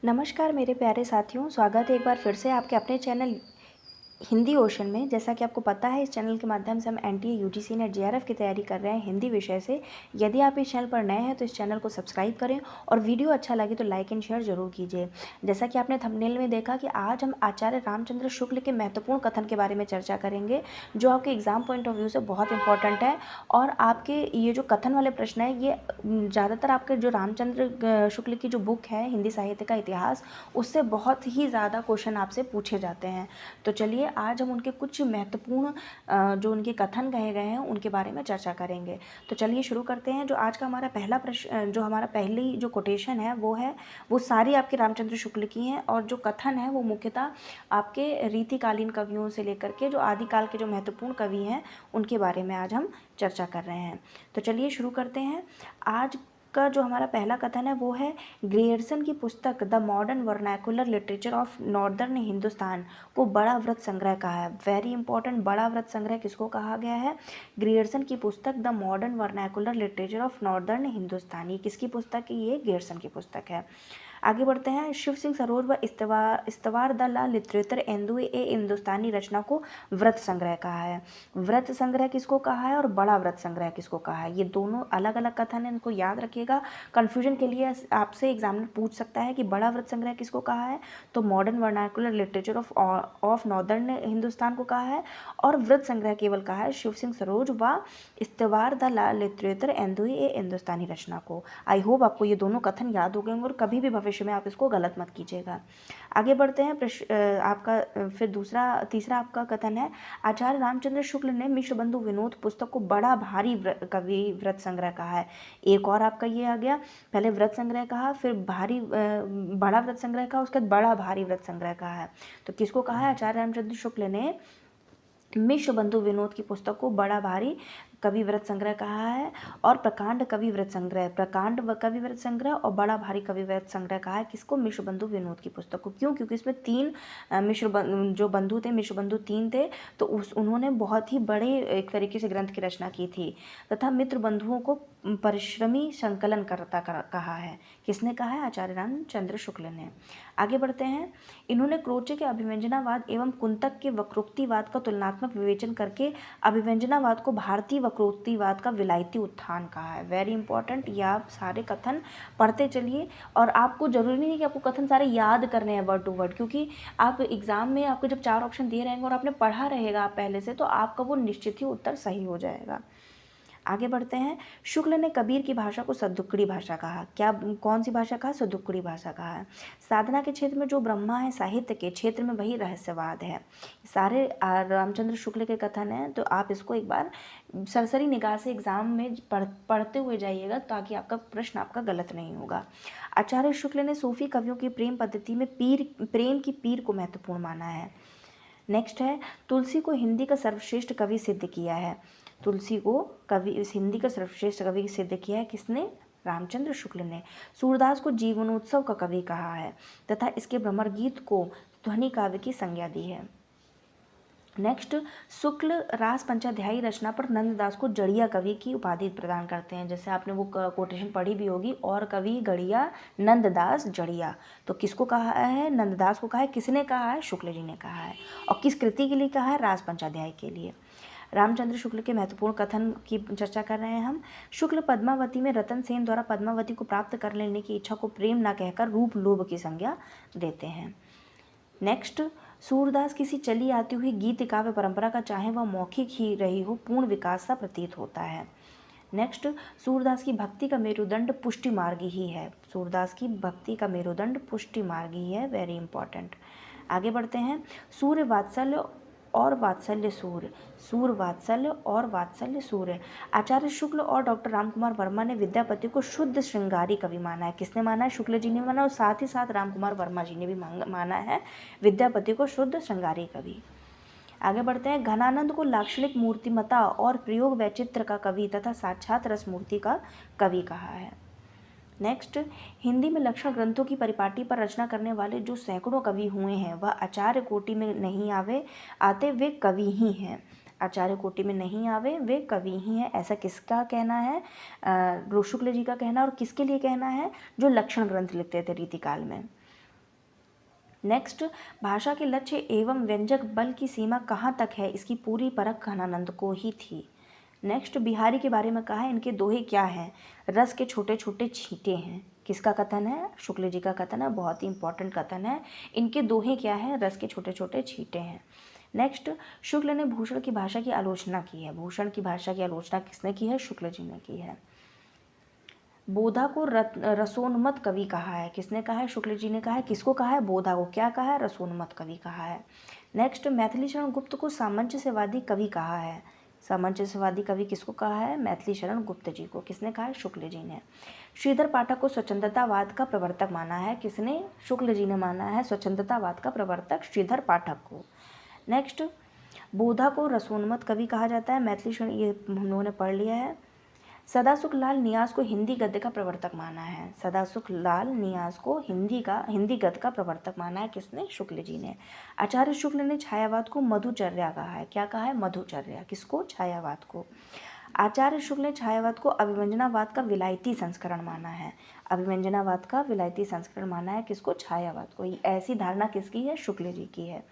नमस्कार मेरे प्यारे साथियों, स्वागत है एक बार फिर से आपके अपने चैनल हिंदी ओशन में। जैसा कि आपको पता है, इस चैनल के माध्यम से हम एनटीए, यूजीसी नेट, जेआरएफ की तैयारी कर रहे हैं हिंदी विषय से। यदि आप इस चैनल पर नए हैं तो इस चैनल को सब्सक्राइब करें और वीडियो अच्छा लगे तो लाइक एंड शेयर जरूर कीजिए। जैसा कि आपने थंबनेल में देखा कि आज हम आचार्य रामचंद्र शुक्ल के महत्वपूर्ण कथन के बारे में चर्चा करेंगे, जो आपके एग्जाम पॉइंट ऑफ व्यू से बहुत इंपॉर्टेंट है। और आपके ये जो कथन वाले प्रश्न है, ये ज़्यादातर आपके जो रामचंद्र शुक्ल की जो बुक है हिंदी साहित्य का इतिहास, उससे बहुत ही ज़्यादा क्वेश्चन आपसे पूछे जाते हैं। तो चलिए आज हम उनके कुछ महत्वपूर्ण जो उनके कथन कहे गए हैं उनके बारे में चर्चा करेंगे। तो चलिए शुरू करते हैं। जो आज का हमारा पहला प्रश्न, जो हमारा पहली जो कोटेशन है वो सारी आपके रामचंद्र शुक्ल की हैं। और जो कथन है वो मुख्यतः आपके रीतिकालीन कवियों से लेकर के जो आदिकाल के जो महत्वपूर्ण कवि हैं उनके बारे में आज हम चर्चा कर रहे हैं। तो चलिए शुरू करते हैं। आज का जो हमारा पहला कथन है वो है, ग्रियर्सन की पुस्तक the modern vernacular literature of northern Hindustan को बड़ा व्रत संग्रह कहा है। वेरी इंपॉर्टेंट, बड़ा व्रत संग्रह किसको कहा गया है? ग्रियर्सन की पुस्तक the modern vernacular literature of northern Hindustan. ये किसकी पुस्तक है? ये ग्रियर्सन की पुस्तक है। आगे बढ़ते हैं। शिव सिंह सरोज व इस्तवार द ला लिटरेचर एंदुए ए हिंदुस्तानी रचना को व्रत संग्रह कहा है। व्रत संग्रह किसको कहा है और बड़ा व्रत संग्रह किसको कहा है? ये दोनों अलग अलग कथन है, इनको याद रखिएगा। कन्फ्यूजन के लिए आपसे एग्जामिनर पूछ सकता है कि बड़ा व्रत संग्रह किसको कहा है, तो modern vernacular literature of northern Hindustan को कहा है। और व्रत संग्रह केवल कहा है शिव सिंह सरोज व इस्तवार द ला लिटरेचर एंदुए ए हिंदुस्तानी रचना को। आई होप आपको ये दोनों कथन याद हो गए और कभी भी भविष्य में आप इसको गलत मत कीजिएगा। आगे बढ़ते हैं। आपका फिर तीसरा आपका कथन है, आचार्य रामचंद्र शुक्ल ने मिश्र बंधु विनोद पुस्तक को बड़ा भारी कवि व्रत संग्रह कहा है। एक और आपका ये आ गया, पहले व्रत संग्रह कहा, फिर बड़ा व्रत संग्रह कहा, उसके बाद बड़ा भारी व्रत संग्रह कहा है। तो किसको कहा है? आचार्य रामचंद्र शुक्ल ने मिश्र बंधु विनोद की पुस्तक को बड़ा भारी कवि व्रत संग्रह कहा है। और प्रकांड कवि व्रत संग्रह और बड़ा भारी कवि व्रत संग्रह कहा है। किसको? मिश्र बंधु विनोद की पुस्तक को। क्यों? क्योंकि इसमें तीन जो बंधु थे, मिश्र बंधु तीन थे, तो उन्होंने बहुत ही बड़े एक तरीके से ग्रंथ की रचना की थी। तथा मित्र बंधुओं को परिश्रमी संकलन करता कहा है। किसने कहा है? आचार्य रामचंद्र शुक्ल ने। आगे बढ़ते हैं। इन्होंने क्रोचे के अभिव्यंजनावाद एवं कुंतक के वक्रोक्तिवाद का तुलनात्मक विवेचन करके अभिव्यंजनावाद को भारतीय वक्रोक्तिवाद का विलायती उत्थान कहा है। वेरी इंपॉर्टेंट, ये आप सारे कथन पढ़ते चलिए। और आपको जरूरी नहीं कि आपको कथन सारे याद करने हैं वर्ड टू वर्ड, क्योंकि आप एग्जाम में आपको जब 4 ऑप्शन दिए रहेंगे और आपने पढ़ा रहेगा आप पहले से, तो आपका वो निश्चित ही उत्तर सही हो जाएगा। आगे बढ़ते हैं। शुक्ल ने कबीर की भाषा को सद्दुक्कड़ी भाषा कहा। कौन सी भाषा कहा? सद्दुक्कड़ी भाषा कहा है। साधना के क्षेत्र में जो ब्रह्मा है, साहित्य के क्षेत्र में वही रहस्यवाद है। सारे रामचंद्र शुक्ल के कथन हैं, तो आप इसको एक बार सरसरी निगाह से एग्जाम में पढ़ते हुए जाइएगा, ताकि आपका प्रश्न आपका गलत नहीं होगा। आचार्य शुक्ल ने सूफी कवियों की प्रेम पद्धति में प्रेम की पीर को महत्वपूर्ण माना है। नेक्स्ट है, तुलसी को हिंदी का सर्वश्रेष्ठ कवि सिद्ध किया है। तुलसी को हिंदी का सर्वश्रेष्ठ कवि सिद्ध किया है। किसने? रामचंद्र शुक्ल ने। सूरदास को जीवनोत्सव का कवि कहा है तथा इसके भ्रमर गीत को ध्वनि काव्य की संज्ञा दी है। नेक्स्ट, शुक्ल रास पंचाध्यायी रचना पर नंददास को जड़िया कवि की उपाधि प्रदान करते हैं। जैसे आपने वो कोटेशन पढ़ी भी होगी, और कवि गड़िया नंददास जड़िया। तो किसको कहा है? नंददास को कहा है। किसने कहा है? शुक्ल जी ने कहा है। और किस कृति के लिए कहा है? रास पंचाध्याय के लिए। रामचंद्र शुक्ल के महत्वपूर्ण कथन की चर्चा कर रहे हैं हम। शुक्ल पद्मावती में रतन सेन द्वारा पद्मावती को प्राप्त कर लेने की इच्छा को प्रेम न कहकर रूप लोभ की संज्ञा देते हैं। नेक्स्ट, सूरदास किसी चली आती हुई गीत काव्य परंपरा का, चाहे वह मौखिक ही रही हो, पूर्ण विकास सा प्रतीत होता है। नेक्स्ट, सूरदास की भक्ति का मेरुदंड पुष्टि मार्गी ही है। सूरदास की भक्ति का मेरुदंड पुष्टि मार्गी ही है। Very important. आगे बढ़ते हैं। सूर्य वात्सल्य और वात्सल्य सूर्य, सूर्य वात्सल्य और वात्सल्य सूर्य। आचार्य शुक्ल और डॉक्टर रामकुमार वर्मा ने विद्यापति को शुद्ध श्रृंगारी कवि माना है। किसने माना है? शुक्ल जी ने माना, और साथ ही साथ रामकुमार वर्मा जी ने भी माना है विद्यापति को शुद्ध श्रृंगारी कवि। आगे बढ़ते हैं। घनानंद को लाक्षणिक मूर्तिमता और प्रयोग वैचित्र का कवि तथा साक्षात रसमूर्ति का कवि कहा है। नेक्स्ट, हिंदी में लक्षण ग्रंथों की परिपाटी पर रचना करने वाले जो सैकड़ों कवि हुए हैं, वह आचार्य कोटि में नहीं आते, वे कवि ही हैं। आचार्य कोटि में नहीं आवे, वे कवि ही हैं। ऐसा किसका कहना है? शुक्ल जी का कहना। और किसके लिए कहना है? जो लक्षण ग्रंथ लिखते थे रीतिकाल में। नेक्स्ट, भाषा के लक्ष्य एवं व्यंजक बल की सीमा कहाँ तक है, इसकी पूरी परख घनानंद को ही थी। नेक्स्ट, बिहारी के बारे में कहा है, इनके दोहे क्या हैं, रस के छोटे छोटे छींटे हैं। किसका कथन है? शुक्ल जी का कथन है, बहुत ही इंपॉर्टेंट कथन है। इनके दोहे क्या हैं? रस के छोटे छोटे छींटे हैं। नेक्स्ट, शुक्ल ने भूषण की भाषा की आलोचना की है। भूषण की भाषा की आलोचना किसने की है? शुक्ल जी ने की है। बोधा को रसोन्मत्त कवि कहा है। किसने कहा है? शुक्ल जी ने कहा है। किसको कहा है? बोधा को। क्या कहा है? रसोन्मत्त कवि कहा है। नेक्स्ट, मैथिली शरण गुप्त को सामंजस्यवादी कवि कहा है। सामंजस्यवादी कवि किसको कहा है? मैथिली शरण गुप्त जी को। किसने कहा है? शुक्ल जी ने। श्रीधर पाठक को स्वतंत्रतावाद का प्रवर्तक माना है। किसने? शुक्ल जी ने माना है स्वतंत्रतावाद का प्रवर्तक श्रीधर पाठक को। नेक्स्ट, बोधा को रसोन्मत्त कवि कहा जाता है। मैथिली शरण, ये हम लोगों ने पढ़ लिया है। सदासुख लाल नियाज़ को हिंदी गद्य का प्रवर्तक माना है। सदासुख लाल नियाज़ को हिंदी गद्य का प्रवर्तक माना है। किसने? शुक्ल जी ने। आचार्य शुक्ल ने छायावाद को मधुचर्या कहा है। क्या कहा है? मधुचर्या। किसको? छायावाद को। आचार्य शुक्ल ने छायावाद को अभिव्यंजनावाद का विलायती संस्करण माना है। अभिव्यंजनावाद का विलायती संस्करण माना है। किसको? छायावाद को। ऐसी धारणा किसकी है? शुक्ल जी की है।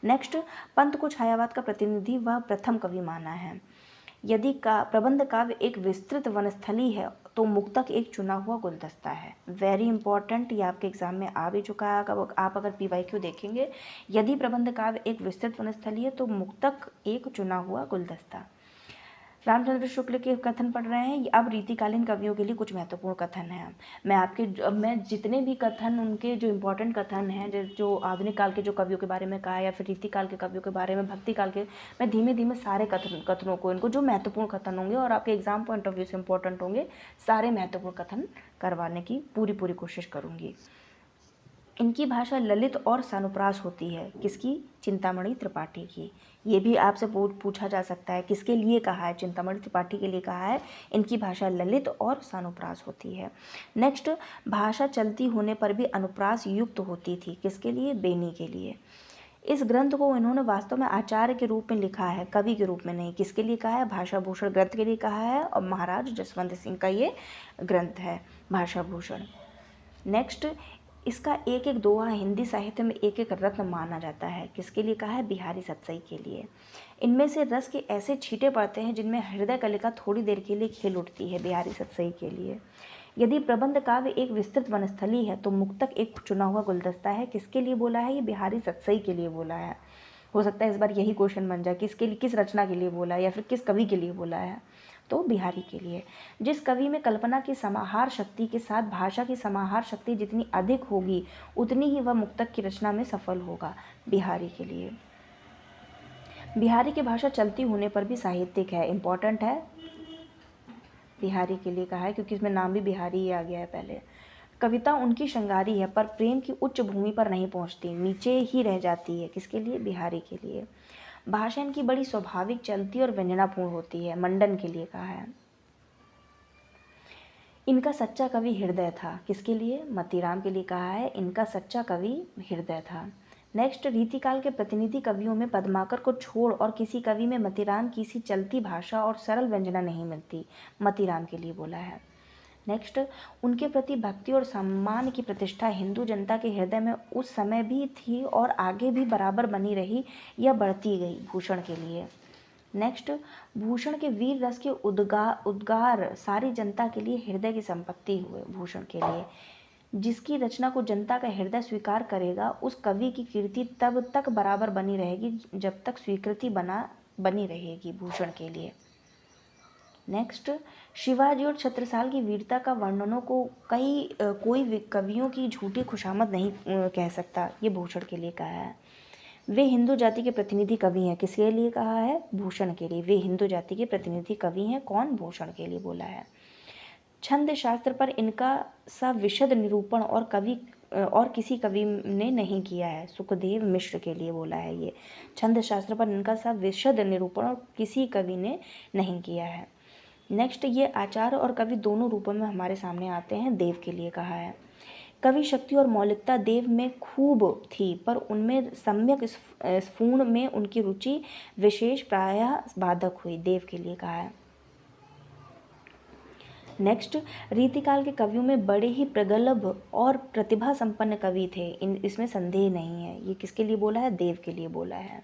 नेक्स्ट, पंत को छायावाद का प्रतिनिधि व प्रथम कवि माना है। यदि प्रबंध काव्य एक विस्तृत वनस्थली है तो मुक्तक एक चुना हुआ गुलदस्ता है। वेरी इंपॉर्टेंट, ये आपके एग्जाम में आ भी चुका है। आप अगर PYQ देखेंगे, यदि प्रबंध काव्य एक विस्तृत वनस्थली है तो मुक्तक एक चुना हुआ गुलदस्ता। रामचंद्र शुक्ल के कथन पढ़ रहे हैं। अब रीतिकालीन कवियों के लिए कुछ महत्वपूर्ण कथन हैं। मैं जितने भी कथन, उनके जो इम्पोर्टेंट कथन हैं, जो आधुनिक काल के जो कवियों के बारे में कहा या फिर रीतिकाल के कवियों के बारे में, भक्ति काल के, मैं धीमे धीमे सारे कथनों को, इनको जो महत्वपूर्ण कथन होंगे और आपके एग्जाम पॉइंट ऑफ व्यू से इंपॉर्टेंट होंगे, सारे महत्वपूर्ण कथन करवाने की पूरी कोशिश करूँगी। इनकी भाषा ललित और सानुप्रास होती है। किसकी? चिंतामणि त्रिपाठी की। ये भी आपसे पूछा जा सकता है, किसके लिए कहा है? चिंतामणि त्रिपाठी के लिए कहा है। इनकी भाषा ललित और सानुप्रास होती है। नेक्स्ट, भाषा चलती होने पर भी अनुप्रास युक्त होती थी। किसके लिए? बेनी के लिए। इस ग्रंथ को इन्होंने वास्तव में आचार्य के रूप में लिखा है, कवि के रूप में नहीं। किसके लिए कहा है? भाषा भूषण ग्रंथ के लिए कहा है, और महाराज जसवंत सिंह का ये ग्रंथ है भाषा भूषण। नेक्स्ट, इसका एक एक दोहा हिंदी साहित्य में एक एक रत्न माना जाता है। किसके लिए कहा है? बिहारी सतसई के लिए। इनमें से रस के ऐसे छींटे पड़ते हैं जिनमें हृदय कलिका थोड़ी देर के लिए खिल उठती है। बिहारी सतसई के लिए। यदि प्रबंध काव्य एक विस्तृत वनस्थली है तो मुक्तक एक चुना हुआ गुलदस्ता है। किसके लिए बोला है? ये बिहारी सतसई के लिए बोला है। हो सकता है इस बार यही क्वेश्चन बन जाए, किसके लिए, किस रचना के लिए बोला है या फिर किस कवि के लिए बोला है? तो बिहारी के लिए। जिस कवि में कल्पना की समाहार शक्ति के साथ भाषा की समाहार शक्ति जितनी अधिक होगी उतनी ही वह मुक्तक की रचना में सफल होगा। बिहारी के लिए। बिहारी की भाषा चलती होने पर भी साहित्यिक है। इंपॉर्टेंट है, बिहारी के लिए कहा है क्योंकि इसमें नाम भी बिहारी ही आ गया है पहले। कविता उनकी श्रृंगारी है पर प्रेम की उच्च भूमि पर नहीं पहुंचती, नीचे ही रह जाती है। किसके लिए? बिहारी के लिए। भाषा इनकी बड़ी स्वाभाविक, चलती और व्यंजनापूर्ण होती है। मंडन के लिए कहा है। इनका सच्चा कवि हृदय था। किसके लिए? मतीराम के लिए कहा है। इनका सच्चा कवि हृदय था। नेक्स्ट, रीतिकाल के प्रतिनिधि कवियों में पद्माकर को छोड़ और किसी कवि में मतीराम की सी चलती भाषा और सरल व्यंजना नहीं मिलती। मतीराम के लिए बोला है। नेक्स्ट, उनके प्रति भक्ति और सम्मान की प्रतिष्ठा हिंदू जनता के हृदय में उस समय भी थी और आगे भी बराबर बनी रही या बढ़ती गई। भूषण के लिए। नेक्स्ट, भूषण के वीर रस के उद्गार सारी जनता के लिए हृदय की संपत्ति हुए। भूषण के लिए। जिसकी रचना को जनता का हृदय स्वीकार करेगा उस कवि की कीर्ति तब तक बराबर बनी रहेगी जब तक स्वीकृति बनी रहेगी। भूषण के लिए। नेक्स्ट, शिवाजी और छत्रसाल की वीरता का वर्णनों को कोई कवियों की झूठी खुशामद नहीं कह सकता। ये भूषण के लिए कहा है। वे हिंदू जाति के प्रतिनिधि कवि हैं। किसके लिए कहा है? भूषण के लिए। वे हिंदू जाति के प्रतिनिधि कवि हैं। कौन? भूषण के लिए बोला है। छंद शास्त्र पर इनका सा विशद निरूपण और किसी कवि ने नहीं किया है। सुखदेव मिश्र के लिए बोला है ये। छंद शास्त्र पर इनका सा विशद निरूपण और किसी कवि ने नहीं किया है। नेक्स्ट, ये आचार्य और कवि दोनों रूपों में हमारे सामने आते हैं। देव के लिए कहा है। कवि शक्ति और मौलिकता देव में खूब थी पर उनमें सम्यक स्फूर्ण में उनकी रुचि विशेष प्रायः बाधक हुई। देव के लिए कहा है। नेक्स्ट, रीतिकाल के कवियों में बड़े ही प्रगल्भ और प्रतिभा संपन्न कवि थे, इसमें संदेह नहीं है। ये किसके लिए बोला है? देव के लिए बोला है।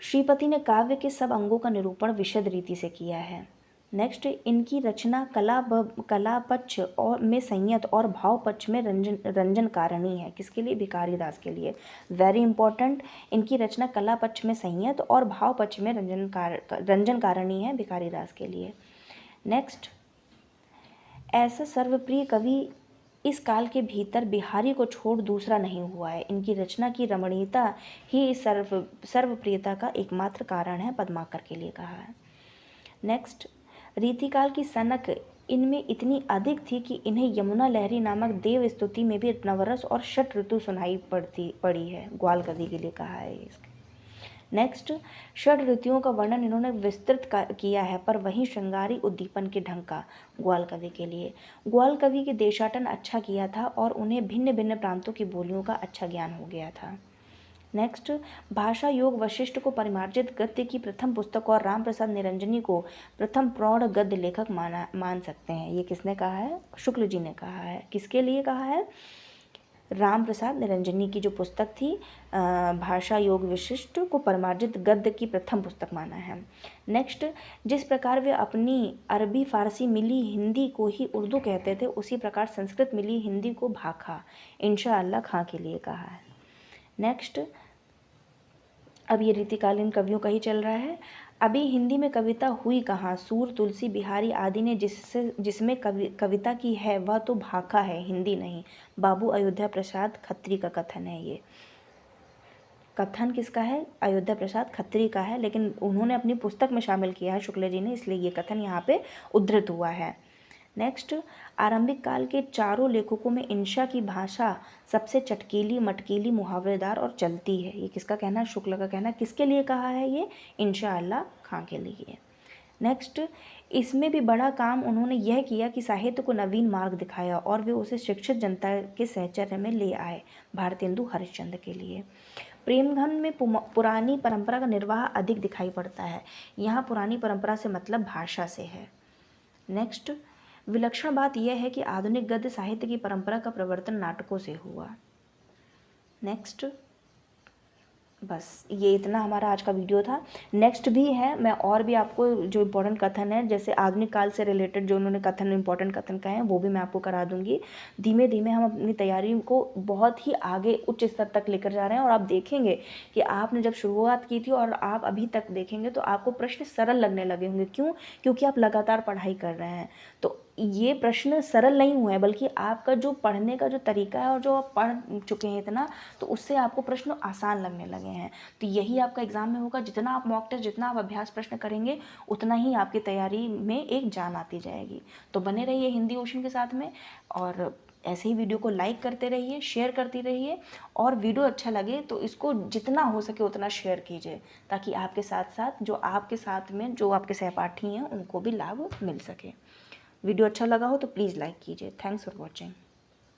श्रीपति ने काव्य के सब अंगों का निरूपण विशद रीति से किया है। नेक्स्ट, इनकी रचना कला पक्ष और में संयत और भाव पक्ष में रंजन कारिणी है। किसके लिए? भिखारी दास के लिए। वेरी इंपॉर्टेंट, इनकी रचना कला पक्ष में संयत और भाव पक्ष में रंजन कारिणी है, भिखारी दास के लिए। नेक्स्ट, ऐसा सर्वप्रिय कवि इस काल के भीतर बिहारी को छोड़ दूसरा नहीं हुआ है। इनकी रचना की रमणीयता ही इस सर्वप्रियता का एकमात्र कारण है, पद्माकर के लिए कहा है। नेक्स्ट, रीतिकाल की सनक इनमें इतनी अधिक थी कि इन्हें यमुना लहरी नामक देव स्तुति में भी नवरस और षट ऋतु सुनाई पड़ी है, ग्वाल कवि के लिए कहा है इसके। नेक्स्ट, षड ऋतुओं का वर्णन इन्होंने विस्तृत किया है, पर वहीं श्रृंगारी उद्दीपन के ढंग का, ग्वाल कवि के लिए। ग्वाल कवि के देशाटन अच्छा किया था और उन्हें भिन्न भिन्न प्रांतों की बोलियों का अच्छा ज्ञान हो गया था। नेक्स्ट, भाषा योग वशिष्ठ को परिमार्जित गद्य की प्रथम पुस्तक और राम प्रसाद निरंजनी को प्रथम प्रौढ़ गद्य लेखक मान सकते हैं। ये किसने कहा है? शुक्ल जी ने कहा है। किसके लिए कहा है? राम प्रसाद निरंजनी की जो पुस्तक थी भाषा योग विशिष्ट को परिमार्जित गद्य की प्रथम पुस्तक माना है। नेक्स्ट, जिस प्रकार वे अपनी अरबी फारसी मिली हिंदी को ही उर्दू कहते थे, उसी प्रकार संस्कृत मिली हिंदी को भाखा, इंशाअल्लाह खां के लिए कहा है। नेक्स्ट, अब ये रीतिकालीन कवियों का ही चल रहा है। अभी हिंदी में कविता हुई कहाँ? सूर, तुलसी, बिहारी आदि ने जिसमें कविता की है वह तो भाखा है, हिंदी नहीं। बाबू अयोध्या प्रसाद खत्री का कथन है। ये कथन किसका है? अयोध्या प्रसाद खत्री का है, लेकिन उन्होंने अपनी पुस्तक में शामिल किया है शुक्ल जी ने, इसलिए ये कथन यहाँ पे उद्धृत हुआ है। नेक्स्ट, आरंभिक काल के चारों लेखकों में इंशा की भाषा सबसे चटकीली, मटकीली, मुहावरेदार और चलती है। ये किसका कहना है? शुक्ल का कहना है। किसके लिए कहा है ये? इंशाअल्लाह खां के लिए। नेक्स्ट, इसमें भी बड़ा काम उन्होंने यह किया कि साहित्य को नवीन मार्ग दिखाया और वे उसे शिक्षित जनता के सहचर्य में ले आए, भारतेंदु हरिश्चंद्र के लिए। प्रेमधन में पुरानी परंपरा का निर्वाह अधिक दिखाई पड़ता है। यहाँ पुरानी परंपरा से मतलब भाषा से है। नेक्स्ट, विलक्षण बात यह है कि आधुनिक गद्य साहित्य की परंपरा का प्रवर्तन नाटकों से हुआ। नेक्स्ट, बस ये इतना हमारा आज का वीडियो था। नेक्स्ट भी है, मैं और भी आपको जो इम्पोर्टेंट कथन है, जैसे आधुनिक काल से रिलेटेड जो उन्होंने कथन इम्पोर्टेंट कथन कहे हैं, वो भी मैं आपको करा दूंगी। धीमे धीमे हम अपनी तैयारी को बहुत ही आगे उच्च स्तर तक लेकर जा रहे हैं और आप देखेंगे कि आपने जब शुरुआत की थी और आप अभी तक देखेंगे तो आपको प्रश्न सरल लगने लगे होंगे। क्यों? क्योंकि आप लगातार पढ़ाई कर रहे हैं। तो ये प्रश्न सरल नहीं हुए हैं, बल्कि आपका जो पढ़ने का जो तरीका है और जो आप पढ़ चुके हैं इतना, तो उससे आपको प्रश्न आसान लगने लगे हैं। तो यही आपका एग्जाम में होगा। जितना आप मॉक टेस्ट, जितना आप अभ्यास प्रश्न करेंगे, उतना ही आपकी तैयारी में एक जान आती जाएगी। तो बने रहिए हिंदी ओशन के साथ में, और ऐसे ही वीडियो को लाइक करते रहिए, शेयर करती रहिए, और वीडियो अच्छा लगे तो इसको जितना हो सके उतना शेयर कीजिए, ताकि आपके साथ साथ जो आपके साथ में जो आपके सहपाठी हैं उनको भी लाभ मिल सके। वीडियो अच्छा लगा हो तो प्लीज़ लाइक कीजिए। Thanks for watching.